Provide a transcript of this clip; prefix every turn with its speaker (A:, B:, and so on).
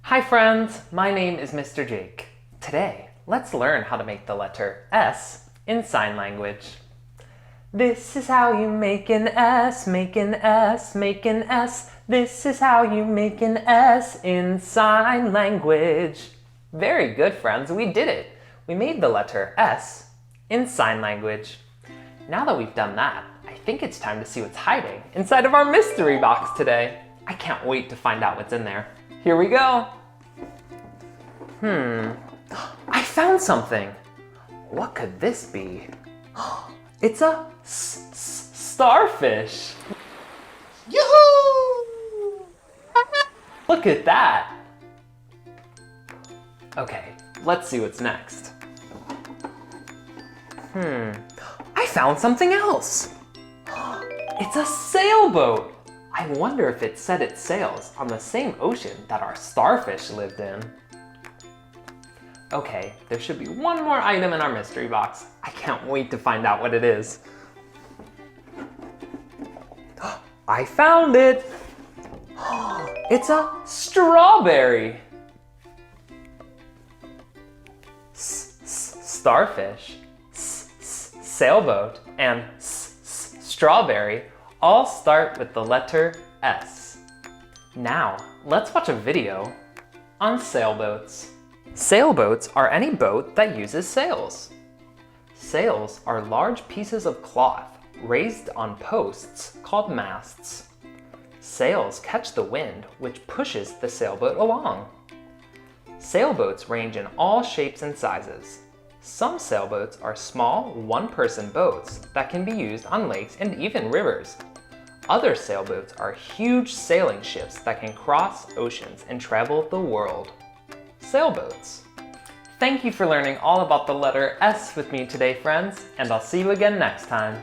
A: Hi friends, my name is Mr. Jake. Today, let's learn how to make the letter S in sign language. This is how you make an S, make an S, make an S. This is how you make an S in sign language. Very good, friends, we did it. We made the letter S in sign language. Now that we've done that, I think it's time to see what's hiding inside of our mystery box today. I can't wait to find out what's in there. Here we go. I found something. What could this be? It's a starfish.
B: Yoo-hoo!
A: Look at that. Okay, let's see what's next. I found something else. It's a sailboat. I wonder if it set its sails on the same ocean that our starfish lived in. Okay, there should be one more item in our mystery box. I can't wait to find out what it is. I found it! It's a strawberry! Starfish, sailboat, and strawberry all start with the letter S. Now, let's watch a video on sailboats. Sailboats are any boat that uses sails. Sails are large pieces of cloth raised on posts called masts. Sails catch the wind, which pushes the sailboat along. Sailboats range in all shapes and sizes. Some sailboats are small, one-person boats that can be used on lakes and even rivers. Other sailboats are huge sailing ships that can cross oceans and travel the world. Sailboats. Thank you for learning all about the letter S with me today, friends, and I'll see you again next time.